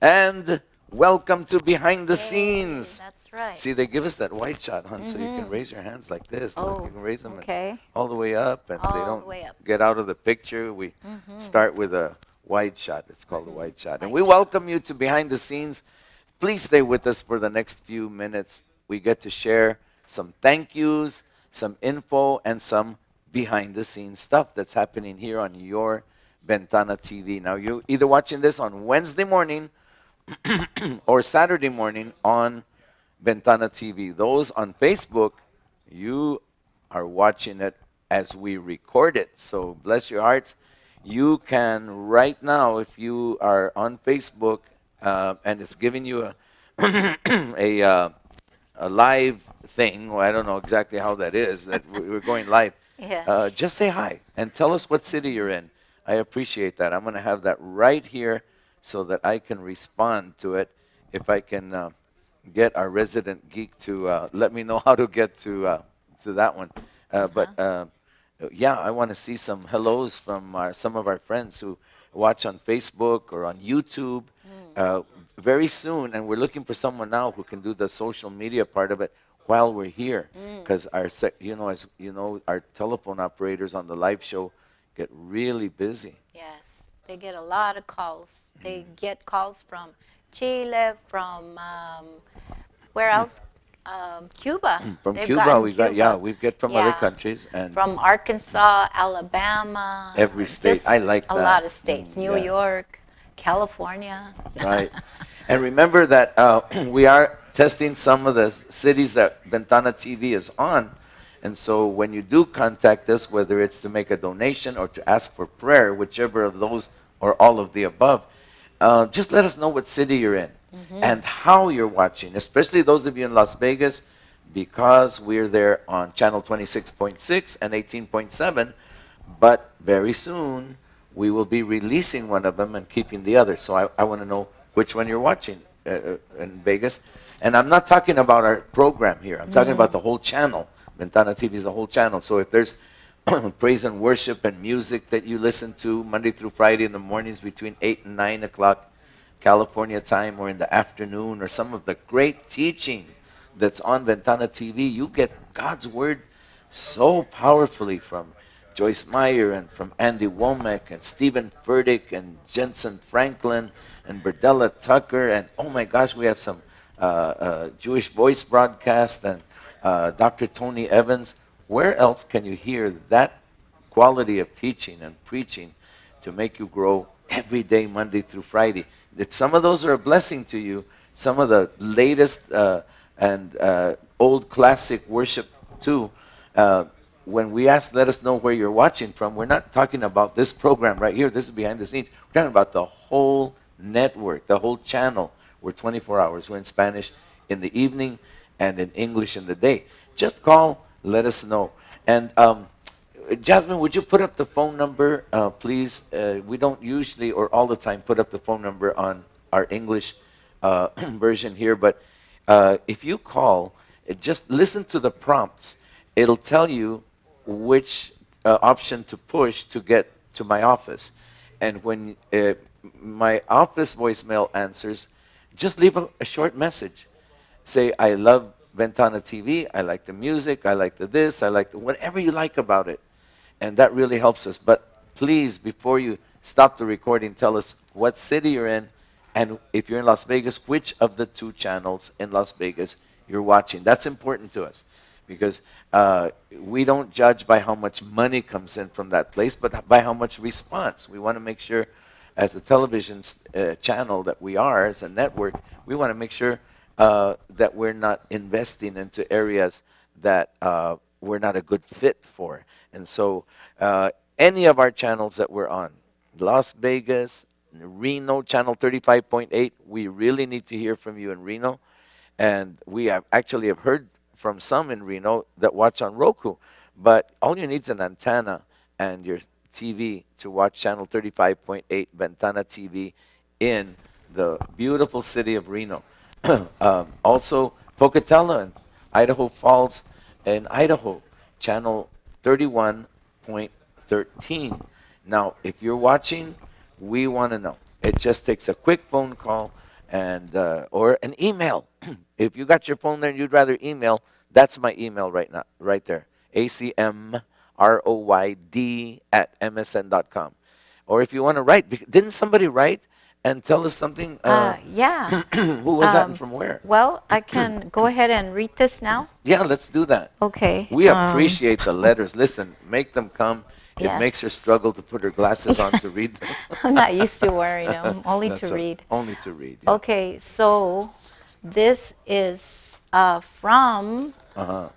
And welcome to Behind the Hey, Scenes. that's right. See, they give us that white shot, hon, so you can raise your hands like this. Look, you Oh, can raise them okay. all the way up, and they All the don't way up. get out of the picture. We start with a wide shot. It's called a wide shot. And White we shot. welcome you to Behind the Scenes. Please stay with us for the next few minutes. We get to share some thank yous, some info, and some behind the scenes stuff that's happening here on your Ventana TV. Now, you're either watching this on Wednesday morning or Saturday morning on Ventana TV. Those on Facebook, you are watching it as we record it. So bless your hearts. You can right now, if you are on Facebook and it's giving you a a live thing, or I don't know exactly how that is, that we're going live, Yes. just say hi and tell us what city you're in. I appreciate that. I'm going to have that right here so that I can respond to it. If I can get our resident geek to let me know how to get to that one. Uh-huh. But yeah, I want to see some hellos from some of our friends who watch on Facebook or on YouTube uh, very soon. And we're looking for someone now who can do the social media part of it while we're here, because you know, as you know, our telephone operators on the live show get really busy. Yes. They get a lot of calls. They get calls from Chile, from where else? Cuba. From They've Cuba, gotten we got, yeah, Cuba. we get from other Yeah. countries and From Arkansas, Alabama, every state. just I like a that. lot of states. New Yeah. York, California. Right. And remember that we are testing some of the cities that Ventana TV is on. And so when you do contact us, whether it's to make a donation or to ask for prayer, whichever of those or all of the above, just let us know what city you're in and how you're watching, especially those of you in Las Vegas, because we're there on channel 26.6 and 18.7. But very soon, we will be releasing one of them and keeping the other. So I want to know which one you're watching in Vegas. And I'm not talking about our program here. I'm talking about the whole channel. Ventana TV is a whole channel. So if there's praise and worship and music that you listen to Monday through Friday in the mornings between 8 and 9 o'clock California time, or in the afternoon, or some of the great teaching that's on Ventana TV, you get God's Word so powerfully from Joyce Meyer and from Andy Womack and Stephen Furtick and Jensen Franklin and Berdella Tucker. And oh my gosh, we have some Jewish Voice broadcast and Dr. Tony Evans. Where else can you hear that quality of teaching and preaching to make you grow every day, Monday through Friday? If some of those are a blessing to you, some of the latest and old classic worship too, when we ask, let us know where you're watching from, we're not talking about this program right here. This is behind the scenes. We're talking about the whole network, the whole channel. We're 24 hours. We're in Spanish in the evening and in English in the day. Just call, let us know. And Jasmine, would you put up the phone number, please? We don't usually or all the time put up the phone number on our English version here, but if you call, just listen to the prompts. It'll tell you which option to push to get to my office. And when my office voicemail answers, just leave a short message. Say, I love Ventana TV, I like the music, I like the this, I like the whatever you like about it. And that really helps us. But please, before you stop the recording, tell us what city you're in, and if you're in Las Vegas, which of the two channels in Las Vegas you're watching. That's important to us because we don't judge by how much money comes in from that place, but by how much response. We want to make sure, as a television channel that we are, as a network, we want to make sure that we're not investing into areas that we're not a good fit for. And so any of our channels that we're on, Las Vegas, Reno, channel 35.8, we really need to hear from you in Reno. And we have actually have heard from some in Reno that watch on Roku. But all you need is an antenna and your TV to watch channel 35.8 Ventana TV in the beautiful city of Reno. Also, Pocatello and Idaho Falls and Idaho, channel 31.13. Now, if you're watching, we want to know. It just takes a quick phone call. and or an email. If you got your phone there and you'd rather email, that's my email right now, right there. acmroyd@msn.com. Or if you want to write, didn't somebody write and tell us something? Yeah. Who was that and from where? Well, I can go ahead and read this now. Yeah, let's do that. Okay. We appreciate the letters. Listen, make them come. It makes her Yes. struggle to put her glasses on to read them. I'm not used to wearing them, only That's to read. Only to read. Yeah. Okay, so this is from Uh-huh.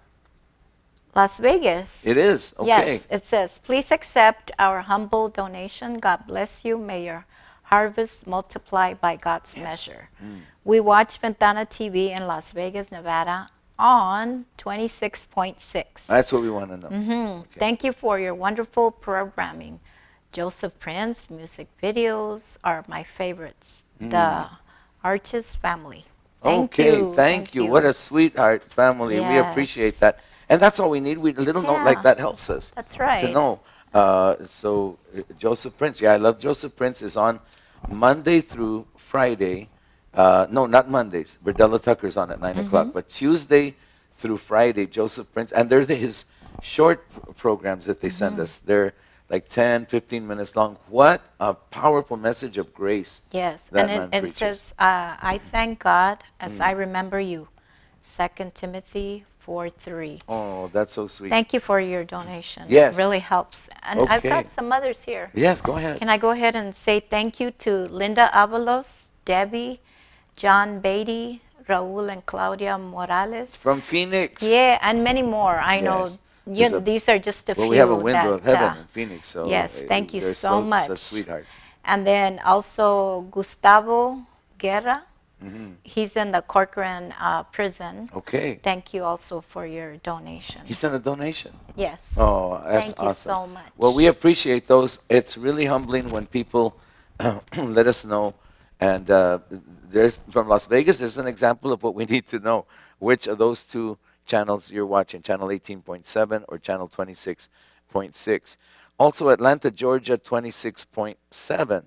Las Vegas. It is. Okay. Yes, it says, please accept our humble donation. God bless you. May your harvest multiply by God's measure. We watch Ventana TV in Las Vegas, Nevada on 26.6. That's what we want to know. Okay. Thank you for your wonderful programming. Joseph Prince music videos are my favorites. The Arches family. Thank you. Thank you. What a sweetheart family. We appreciate Yes. that. And that's all we need. A little note like Yeah. that helps us. That's right. To know. Joseph Prince, yeah, I love Joseph Prince is on Monday through Friday. No, not Mondays. Berdella Tucker's on at 9 o'clock. But Tuesday through Friday, Joseph Prince, and they're his short programs that they send us. They're like 10, 15 minutes long. What a powerful message of grace. Yes, that and man it preaches. says, I thank God as I remember you. 2 Timothy 4:3. Oh, that's so sweet. Thank you for your donation. Yes. It really helps. And I've Okay. got some others here. Yes, go ahead. Can I go ahead and say thank you to Linda Avalos, Debbie, John Beatty, Raul and Claudia Morales. From Phoenix. Yeah, and many more. I know Yes. There's a- these are just a few. Well, we have a window of that, heaven in Phoenix, so yes, thank you they're so much. Such sweethearts. And then also Gustavo Guerra. Mm-hmm. He's in the Corcoran prison. Okay. Thank you also for your donation. He sent a donation. Yes. Oh, that's Thank you awesome. so much. Well, we appreciate those. It's really humbling when people let us know. And there's from Las Vegas, there's an example of what we need to know. Which of those two channels you're watching, channel 18.7 or channel 26.6. Also, Atlanta, Georgia, 26.7.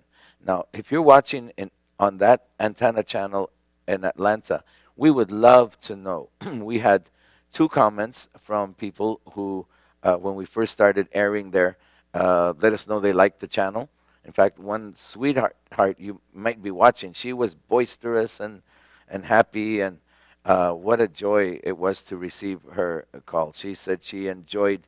Now, if you're watching on that antenna channel in Atlanta, we would love to know. We had 2 comments from people who, when we first started airing there, let us know they liked the channel. In fact, one sweetheart you might be watching, she was boisterous and happy, and what a joy it was to receive her call. She said she enjoyed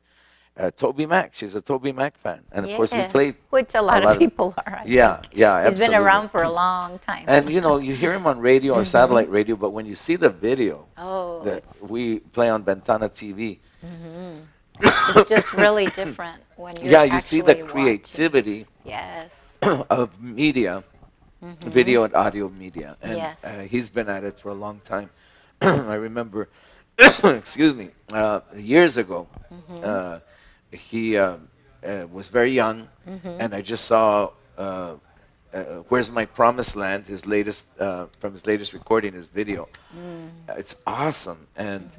Toby Mac. She's a Toby Mac fan. And of course, we played. Which a lot of people are. I Yeah, think. yeah, He's been absolutely. around for a long time. And you know, you hear him on radio or satellite radio, but when you see the video oh, that it's, we play on Ventana TV, it's just really different when you're yeah, you see the actually creativity watching. Yes. of media, video and audio media. And Yes. he's been at it for a long time. I remember, excuse me, years ago, he was very young, and I just saw Where's My Promised Land, his latest, from his latest recording, his video. It's awesome. And,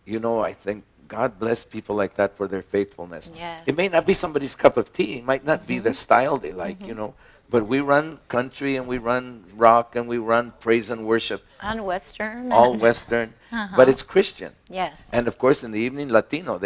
you know, I think God bless people like that for their faithfulness. Yes. It may not be somebody's cup of tea. It might not be the style they like, you know. But we run country and we run rock and we run praise and worship, On Western. all Western, but it's Christian. Yes. And of course, in the evening, Latino.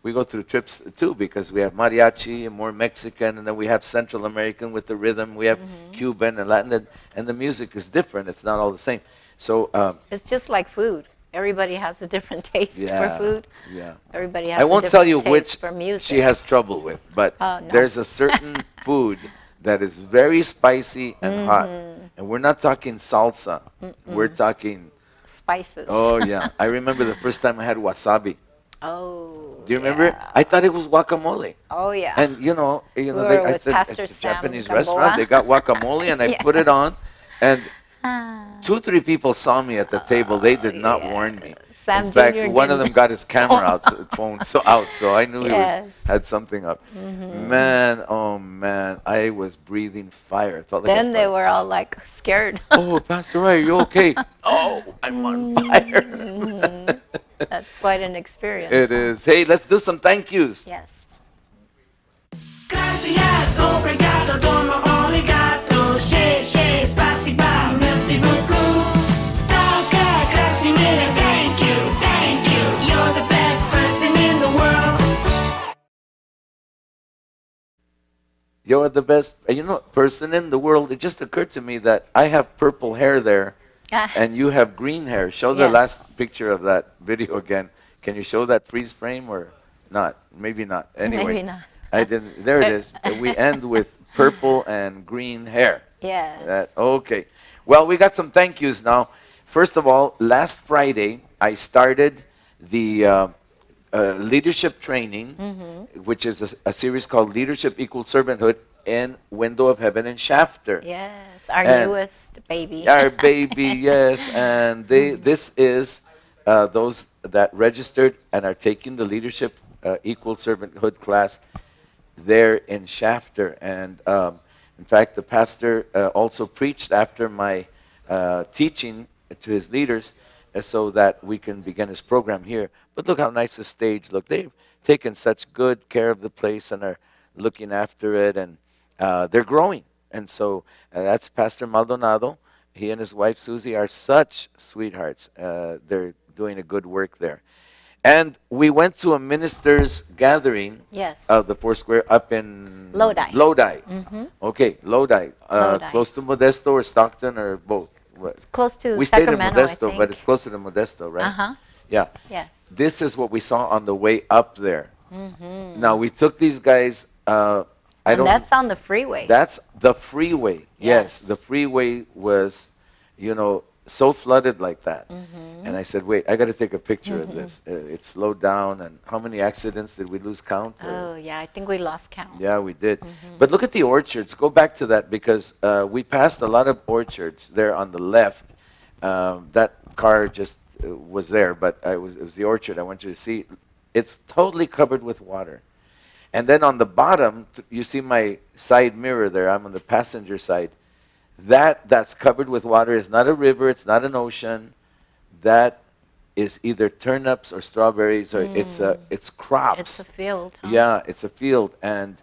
We go through trips too because we have mariachi and more Mexican, and then we have Central American with the rhythm. We have Cuban and Latin, and the music is different. It's not all the same. So It's just like food. Everybody has a different taste yeah, for food. yeah. Everybody has I a won't different tell you taste which for music. she has trouble with, but Oh, no. there's a certain food that is very spicy and hot, and we're not talking salsa. We're talking. Spices. Oh yeah, I remember the first time I had wasabi. Oh. Do you remember? yeah. I thought it was guacamole. Oh yeah. And you know, We I were with said Pastor it's a Sam Japanese Gamboa. restaurant. They got guacamole, and I put it on, Yes. and Ah. 2, 3 people saw me at the table. They did not warn me. Sam In fact, Jr. one of them didn't. got his camera out, phone out, so I knew he Yes. had something up. Man, oh man, I was breathing fire. It felt like a Then they fire. were all like scared. Oh, Pastor Ray, are you okay? Oh, I'm on fire. That's quite an experience. It is. Hey, let's do some thank yous. Yes. Gracias, obrigado, domo, obrigado, che, che, spasiba, merci beaucoup. You're the best, person in the world. It just occurred to me that I have purple hair there, and you have green hair. Show the Yes. last picture of that video again. Can you show that freeze frame or not? Maybe not. Anyway, Maybe not. I didn't. There it is. We end with purple and green hair. Yes. Okay. Well, we got some thank yous now. First of all, last Friday I started the leadership training, which is a series called Leadership Equal Servanthood in Window of Heaven in Shafter. Yes, our And newest baby. Our baby, yes. And this is those that registered and are taking the Leadership Equal Servanthood class there in Shafter. And in fact, the pastor also preached after my teaching to his leaders so that we can begin his program here. But look how nice the stage look. They've taken such good care of the place and are looking after it, and they're growing. And so that's Pastor Maldonado. He and his wife Susie are such sweethearts. They're doing a good work there. And we went to a ministers' gathering Yes. of the Foursquare up in Lodi. Lodi. Okay, Lodi. Lodi. Close to Modesto or Stockton or both. What? It's close to We stayed in Sacramento, I Modesto, think. but it's closer to Modesto, right? Uh-huh. Yeah. Yes. This is what we saw on the way up there. Now we took these guys. I And don't. that's on the freeway. That's the freeway. Yes, Yes. the freeway was, so flooded like that. And I said, wait, I got to take a picture of this. It slowed down, and how many accidents did we lose count? Oh, yeah, I think we lost count. Yeah, we did. But look at the orchards. Go back to that because we passed a lot of orchards there on the left. That car just was there, but it was the orchard I want you to see. It's totally covered with water. And then on the bottom, you see my side mirror there. I'm on the passenger side. That's covered with water is not a river. It's not an ocean. That is either turnips or strawberries, or it's crops. It's a field. Huh? Yeah, it's a field, and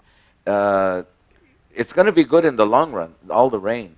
it's going to be good in the long run, all the rain.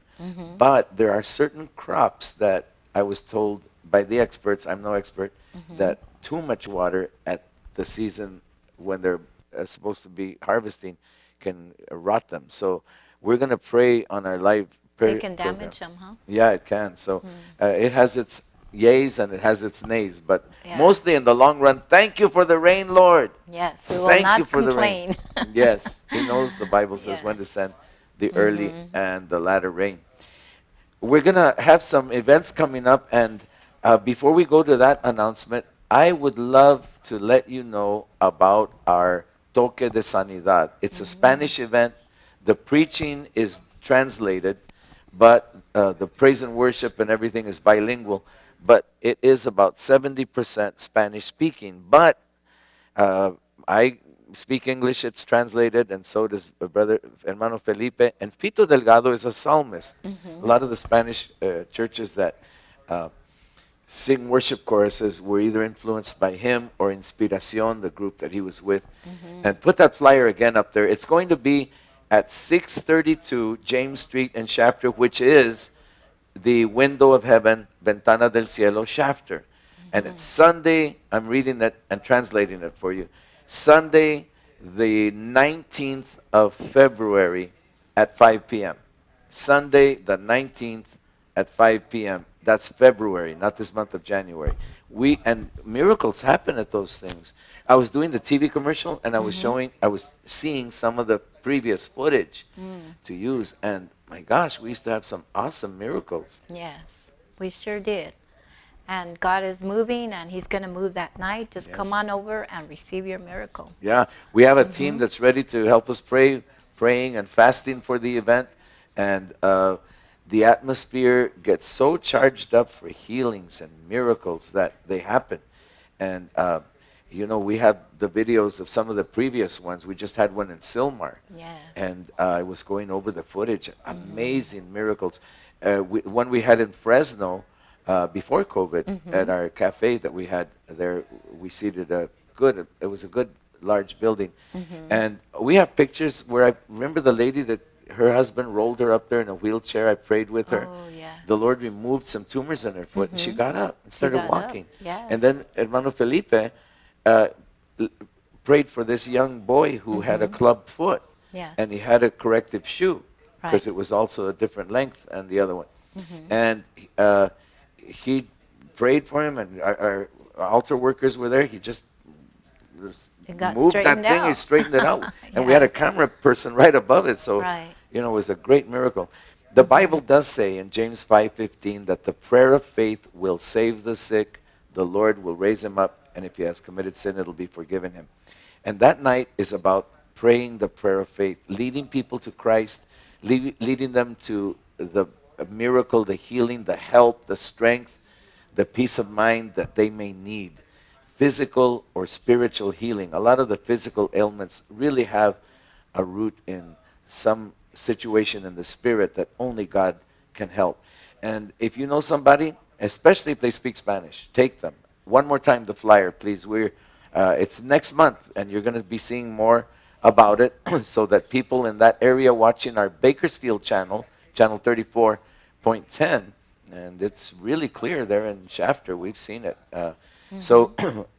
But there are certain crops that I was told by the experts, I'm no expert, that too much water at the season when they're supposed to be harvesting can rot them. So we're going to pray on our live prayer It can program. damage them, huh? Yeah, it can. So it has its yays and it has its nays, but Yeah. mostly in the long run, thank you for the rain, Lord. Yes, we will Thank not you for the rain. complain. Yes, He knows the Bible says when to Yes. send the early and the latter rain. We're going to have some events coming up, and before we go to that announcement, I would love to let you know about our Toque de Sanidad. It's a Spanish event. The preaching is translated, but the praise and worship and everything is bilingual. But it is about 70% Spanish speaking. But I speak English, it's translated, and so does brother Hermano Felipe. And Fito Delgado is a psalmist. A lot of the Spanish churches that sing worship choruses were either influenced by him or Inspiración, the group that he was with. And put that flyer again up there. It's going to be at 632 James Street in Shafter, which is the Window of Heaven, Ventana del Cielo, Shafter. And it's Sunday, I'm reading it and translating it for you. Sunday, the 19th of February at 5 p.m. Sunday, the 19th at 5 p.m. That's February, not this month of January. And miracles happen at those things. I was doing the TV commercial, and I was seeing some of the previous footage to use, and my gosh, we used to have some awesome miracles. Yes, we sure did. And God is moving, and He's going to move that night. Just come on over and receive your miracle. Yeah, we have a team that's ready to help us praying and fasting for the event, and the atmosphere gets so charged up for healings and miracles that they happen. And we have the videos of some of the previous ones. We just had one in Silmar. Yes. And I was going over the footage. Amazing miracles. One we had in Fresno before COVID at our cafe that we had there. We seated it was a good large building. And we have pictures where I remember the lady that her husband rolled her up there in a wheelchair. I prayed with her. Oh, yes. The Lord removed some tumors in her foot, and she got up and started got up, walking. yes. And then Hermano Felipe prayed for this young boy who had a club foot. Yes. and he had a corrective shoe because Right. it was also a different length than the other one. Mhm. And he prayed for him, and our altar workers were there. He just It got moved that straightened thing, he out. straightened it out. And we had a Yes. camera person right above it, so Right. it was a great miracle. The Bible does say in James 5:15 that the prayer of faith will save the sick, the Lord will raise him up, and if he has committed sin, it'll be forgiven him. And that night is about praying the prayer of faith, leading people to Christ, leading them to the miracle, the healing, the help, the strength, the peace of mind that they may need, physical or spiritual healing. A lot of the physical ailments really have a root in some situation in the spirit that only God can help. And if you know somebody, especially if they speak Spanish, take them. One more time, the flyer, please. It's next month, and you're going to be seeing more about it so that people in that area watching our Bakersfield channel, channel 34.10, and it's really clear there in Shafter. We've seen it. So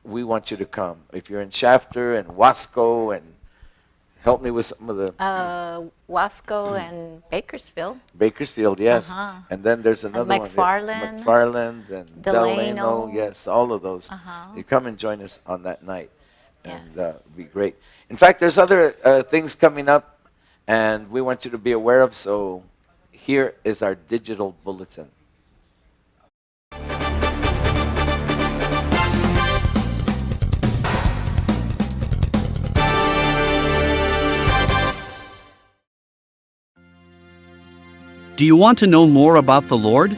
we want you to come. If you're in Shafter and Wasco, and help me with some of the Wasco and Bakersfield. Bakersfield, yes. Uh-huh. And then there's another one. McFarland. McFarland and Delano. Delano. Yes, all of those. Uh-huh. You come and join us on that night. And Yes. it'd be great. In fact, there's other things coming up, and we want you to be aware of. So here is our digital bulletin. Do you want to know more about the Lord?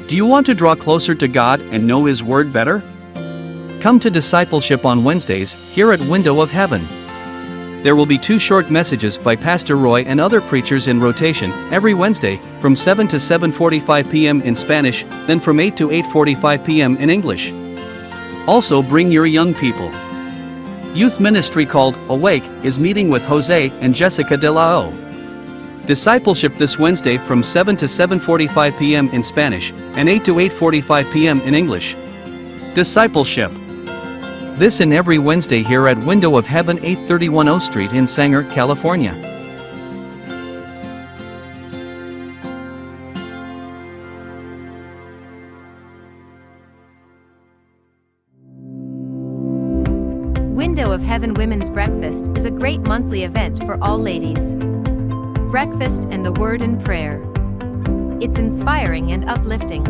Do you want to draw closer to God and know His Word better? Come to discipleship on Wednesdays here at Window of Heaven. There will be 2 short messages by Pastor Roy and other preachers in rotation every Wednesday from 7 to 7:45 p.m. in Spanish, then from 8 to 8:45 p.m. in English. Also bring your young people. Youth ministry called Awake is meeting with Jose and Jessica De La O. Discipleship this Wednesday from 7 to 7:45 p.m. in Spanish and 8 to 8:45 p.m. in English. Discipleship. This and every Wednesday here at Window of Heaven, 831 O Street in Sanger, California. Window of Heaven Women's Breakfast is a great monthly event for all ladies. Breakfast and the Word and Prayer. It's inspiring and uplifting.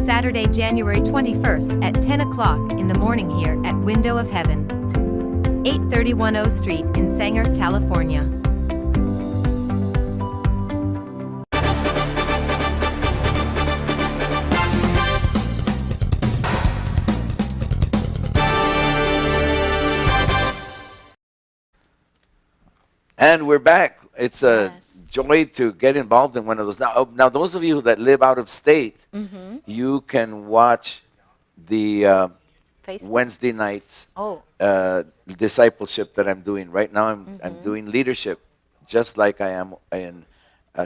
Saturday, January 21st at 10 o'clock in the morning here at Window of Heaven, 831 O Street in Sanger, California. And we're back. It's a Yes. joy to get involved in one of those. Now, those of you that live out of state, you can watch the Facebook. Wednesday nights Oh, discipleship that I'm doing. Right now, I'm doing leadership, just like I am in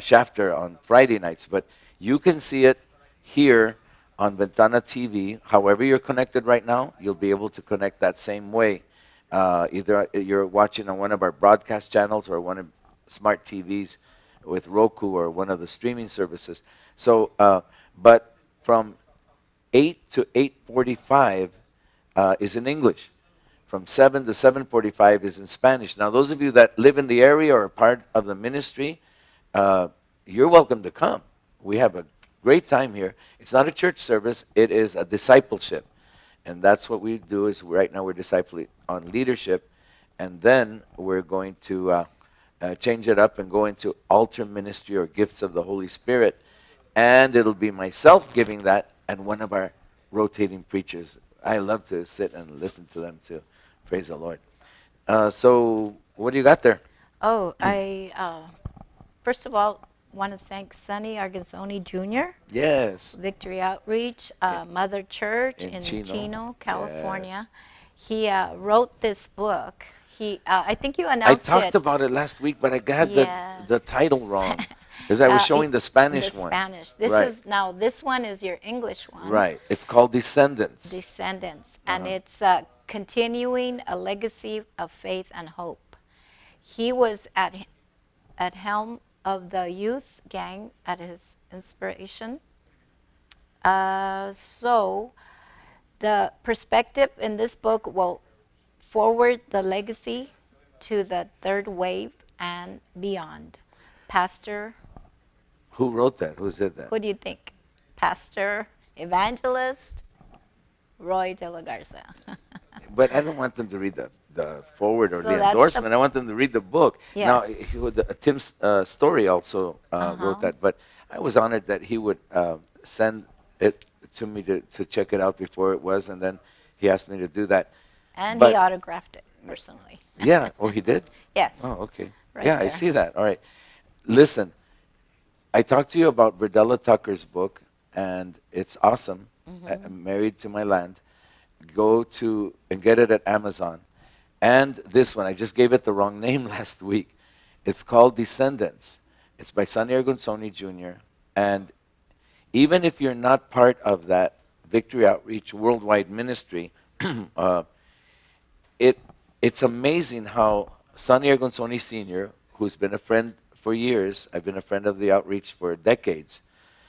Shafter on Friday nights. But you can see it here on Ventana TV. However you're connected right now, you'll be able to connect that same way. Either you're watching on one of our broadcast channels or one of smart TVs with Roku or one of the streaming services. So, but from 8 to 8:45 is in English. From 7 to 7:45 is in Spanish. Now, those of you that live in the area or are part of the ministry, you're welcome to come. We have a great time here. It's not a church service. It is a discipleship. And that's what we do is right now we're discipling on leadership. And then we're going to change it up and go into altar ministry or gifts of the Holy Spirit. And it'll be myself giving that and one of our rotating preachers. I love to sit and listen to them too. Praise the Lord. So what do you got there? oh, I first of all want to thank Sonny Arganzoni Jr., Yes. Victory Outreach, Mother Church In in Chino. Chino, California. Yes. He wrote this book. I think you I announced talked it. about it last week, but I got Yes. the title wrong. Because I was showing the Spanish the one. Spanish. This Right. is now. This one is your English one. Right. It's called Descendants. Descendants, and Uh-huh. it's continuing a legacy of faith and hope. he was at helm of the youth gang at his inspiration. So the perspective in this book will forward the legacy to the third wave and beyond. Pastor, Who wrote that? Who said that? who do you think? Pastor, evangelist, Roy De La Garza. But I don't want them to read the forward or So the that's endorsement. the- I want them to read the book. Now, Yes. Tim Story also wrote that, but I was honored that he would send it to me to check it out before it was, and then he asked me to do that. And But- he autographed it personally. Yeah. Oh, he did? Yes. Oh, okay. Right Yeah, I there. see that. All right. Listen, I talked to you about Berdella Tucker's book, and it's awesome. Mm-hmm. Married to My Land. Go to and get it at Amazon. And this one, I just gave it the wrong name last week. It's called Descendants. It's by Sonny Argunsoni Jr. And even if you're not part of that Victory Outreach Worldwide Ministry, it's amazing how Sonny Argunsoni Sr., who's been a friend for years, I've been a friend of the outreach for decades.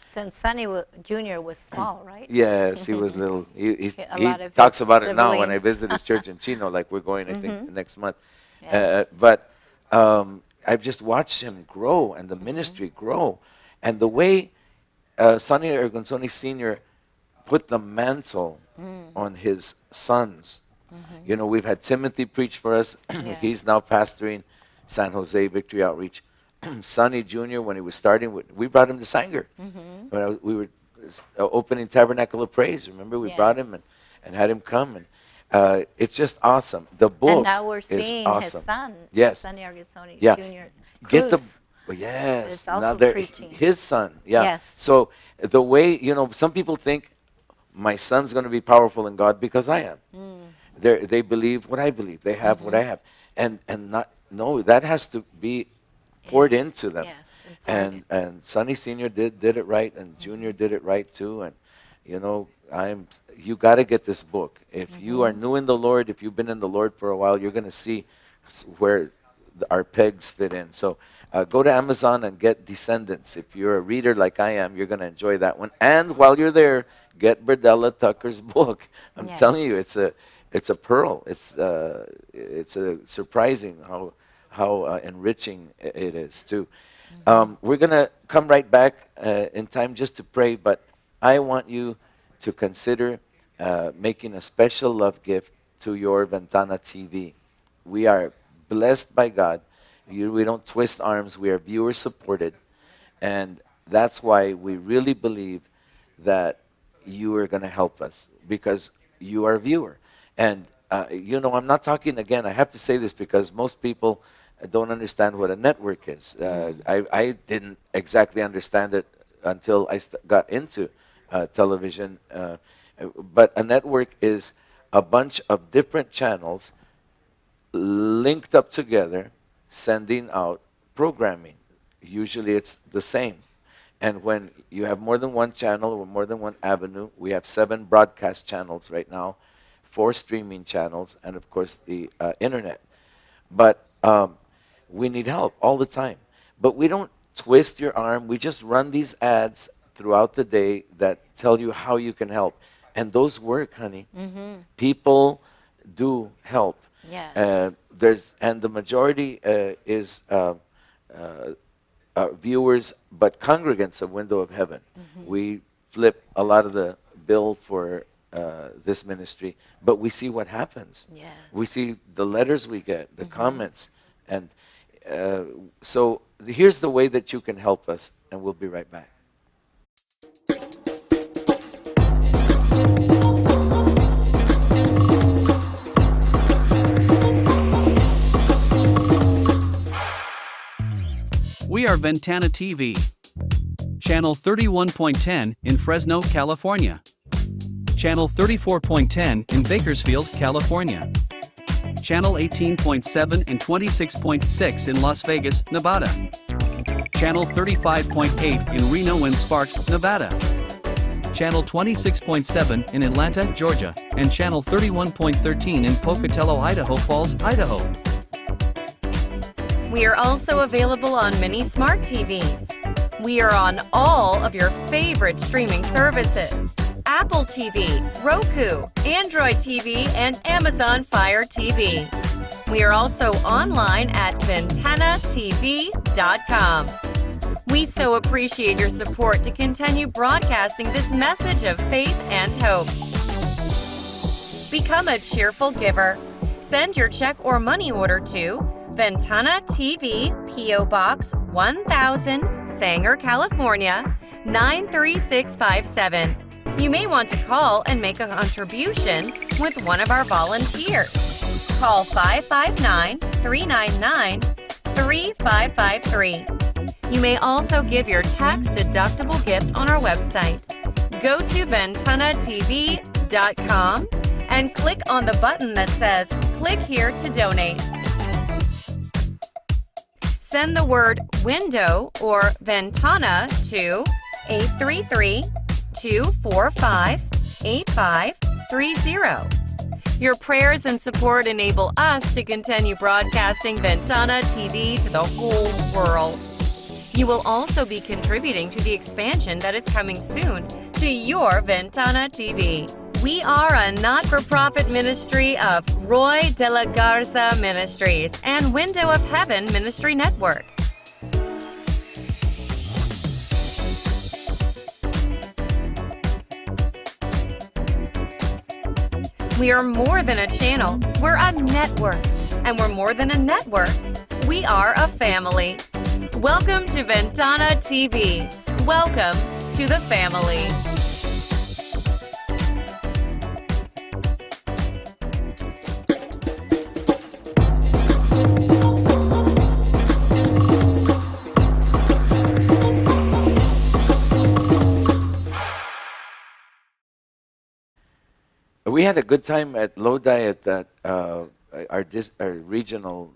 Since Sonny Jr. was small, right? Yes, he was little. He A lot of talks his about it now when I siblings. visit his church in Chino, like we're going, I think, next month. Yes. But I've just watched him grow and the ministry grow. And the way Sonny Argunsoni Sr. put the mantle on his sons. You know, we've had Timothy preach for us. He's now pastoring San Jose Victory Outreach. Sonny Jr., when he was starting, we brought him to Sanger. When we were opening Tabernacle of Praise, remember? We brought him Yes. and had him come. And it's just awesome. The book And now we're is seeing awesome. his son, Yes. Sonny Argunsoni Yeah. Jr. Get the Cruz. yes. is also now they're- preaching. his son. Yeah. Yes. So the way, you know, some people think my son's going to be powerful in God because I am. They believe what I believe. They have what I have. And not no, that has to be poured into them. Yes, And Sonny Senior did it right, and Junior did it right too. And you know, you got to get this book. If you are new in the Lord, if you've been in the Lord for a while, you're going to see where our pegs fit in. So go to Amazon and get Descendants. If you're a reader like I am, you're going to enjoy that one. And while you're there, get Berdella Tucker's book. I'm Yes. telling you, it's a pearl. It's a surprising how enriching it is too. We're going to come right back in time just to pray, but I want you to consider making a special love gift to your Ventana TV. We are blessed by God. We don't twist arms. We are viewer supported. And that's why we really believe that you are going to help us, because you are a viewer. And, you know, I'm not talking, again, I have to say this because most people don't understand what a network is. I didn't exactly understand it until I got into television. But a network is a bunch of different channels linked up together, sending out programming. Usually it's the same. And when you have more than one channel or more than one avenue, we have 7 broadcast channels right now, 4 streaming channels, and of course the internet. But we need help all the time. But we don't twist your arm. We just run these ads throughout the day that tell you how you can help. And those work, honey. People do help. Yes. And the majority is viewers, but congregants of Window of Heaven. We flip a lot of the bill for this ministry, but we see what happens. Yes. We see the letters we get, the comments, and so here's the way that you can help us, and we'll be right back. We are Ventana TV. Channel 31.10 in Fresno, California. Channel 34.10 in Bakersfield, California. Channel 18.7 and 26.6 in Las Vegas, Nevada. Channel 35.8 in Reno and Sparks, Nevada. Channel 26.7 in Atlanta, Georgia, and Channel 31.13 in Pocatello, Idaho Falls, Idaho. We are also available on many smart TVs. We are on all of your favorite streaming services: Apple TV, Roku, Android TV, and Amazon Fire TV. We are also online at VentanaTV.com. We so appreciate your support to continue broadcasting this message of faith and hope. Become a cheerful giver. Send your check or money order to Ventana TV, P.O. Box 1000, Sanger, California 93657. You may want to call and make a contribution with one of our volunteers. Call 559-399-3553. You may also give your tax-deductible gift on our website. Go to VentanaTV.com and click on the button that says "Click here to donate." Send the word "window" or "Ventana" to 833-245-8530. Your prayers and support enable us to continue broadcasting Ventana TV to the whole world. You will also be contributing to the expansion that is coming soon to your Ventana TV. We are a not-for-profit ministry of Roy de la Garza Ministries and Window of Heaven Ministry Network. We are more than a channel, we're a network. And we're more than a network, we are a family. Welcome to Ventana TV. Welcome to the family. We had a good time at Lodi at that our regional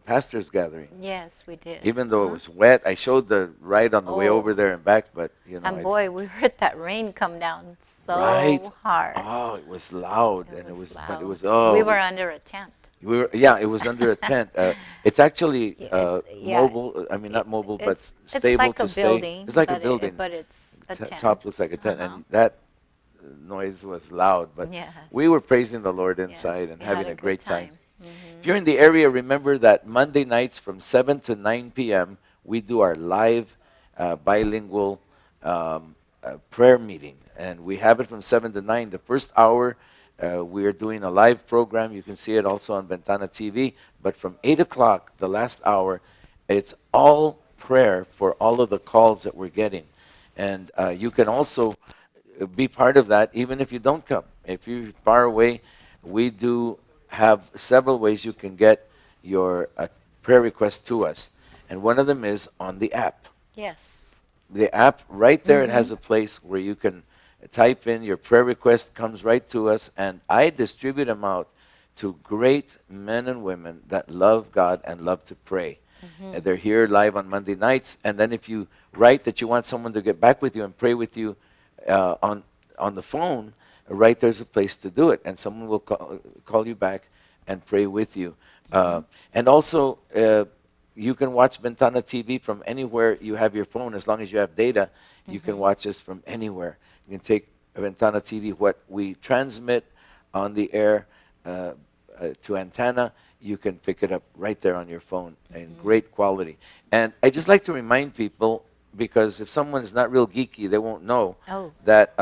pastors gathering. Yes, we did. Even though it was wet, I showed the ride on the way Oh. over there and back, but you know. And boy, we heard that rain come down so Right. hard. Oh, it was loud, It and was but it loud. was oh. We were under a tent. Yeah, it was under a tent. It's actually Yeah, yeah. mobile. I mean, not mobile, but It's stable like to a stay. building. It's like a but building. but it's a tent. Top looks like a tent, Uh-huh. and that noise was loud. But Yes. we were praising the Lord Yes, inside and we having had a good great time. Mhm. If you're in the area, remember that Monday nights from 7 to 9 p.m., we do our live bilingual prayer meeting. And we have it from 7 to 9. The first hour, we are doing a live program. You can see it also on Ventana TV. But from 8 o'clock, the last hour, it's all prayer for all of the calls that we're getting. And you can also be part of that even if you don't come. If you're far away, we do have several ways you can get your prayer request to us. And one of them is on the app. Yes. The app, right there, it has a place where you can type in your prayer request, comes right to us, and I distribute them out to great men and women that love God and love to pray. And they're here live on Monday nights, and then if you write that you want someone to get back with you and pray with you on the phone, right there's a place to do it, and someone will call you back and pray with you. And also, you can watch Ventana TV from anywhere you have your phone. As long as you have data, you can watch us from anywhere. You can take Ventana TV, what we transmit on the air to antenna, you can pick it up right there on your phone in great quality. And I just like to remind people, because if someone is not real geeky, they won't know that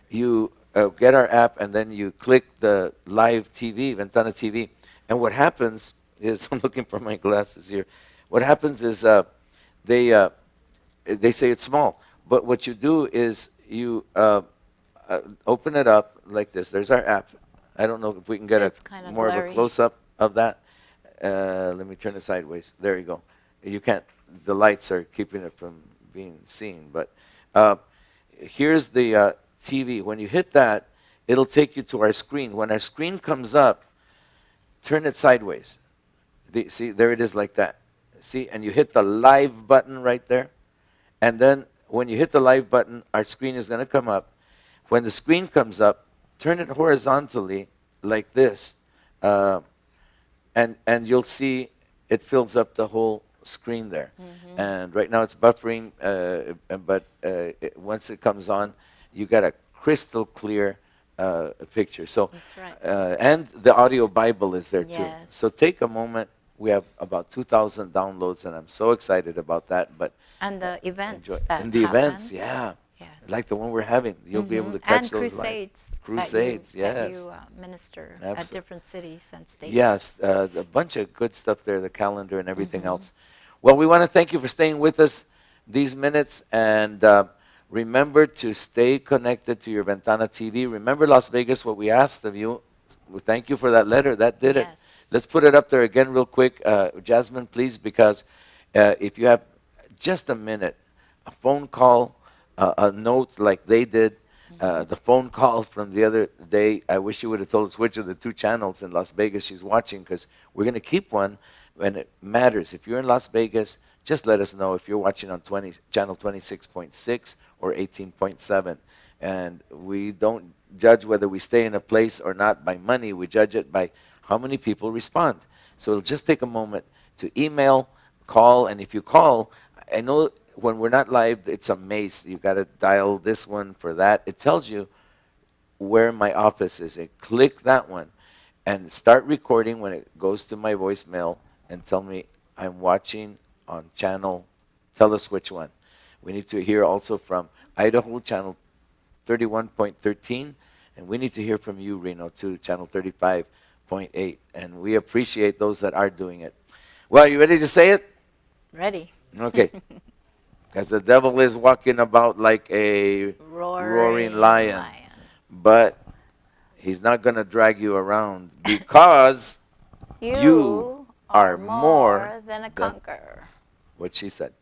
you get our app and then you click the live TV, Ventana TV, and what happens is, I'm looking for my glasses here. What happens is they say it's small, but what you do is you open it up like this. There's our app. I don't know if we can get It's kinda more of blurry. a close-up of that. Let me turn it sideways. There you go. You can't, the lights are keeping it from being seen, but here's the TV. When you hit that, it'll take you to our screen. When our screen comes up, turn it sideways. See, there it is like that. See, and you hit the live button right there. And then when you hit the live button, our screen is going to come up. When the screen comes up, turn it horizontally like this. And you'll see it fills up the whole screen there. And right now it's buffering, but once it comes on, you got a crystal clear picture. So, That's right. and the audio Bible is there too. Yes. So take a moment. We have about 2,000 downloads, and I'm so excited about that. But And the events enjoy. that And the events, happen. yeah, Yes. like the one we're having. You'll be able to catch And those live. crusades. Crusades, that yes. you minister at Absolutely. different cities and states. Yes, a bunch of good stuff there, the calendar and everything else. Well, we want to thank you for staying with us these minutes, and remember to stay connected to your Ventana TV. Remember, Las Vegas, what we asked of you. Well, thank you for that letter. That did it. Yes. Let's put it up there again real quick. Jasmine, please, because if you have just a minute, a phone call, a note like they did, the phone call from the other day, I wish you would have told us which of the two channels in Las Vegas she's watching, because we're going to keep one when it matters. If you're in Las Vegas, just let us know if you're watching on channel 26.6 or 18.7. And we don't judge whether we stay in a place or not by money. We judge it by how many people respond. So it'll just take a moment to email, call, and if you call, I know when we're not live, it's a maze. You've got to dial this one for that. It tells you where my office is. And click that one and start recording when it goes to my voicemail and tell me I'm watching on channel. Tell us which one. We need to hear also from Idaho, channel 31.13, and we need to hear from you, Reno, too, channel 35.8. And we appreciate those that are doing it. Well, are you ready to say it? Ready. Okay. Because the devil is walking about like a roaring lion. But he's not going to drag you around because You are are more than a than- conqueror. what she said.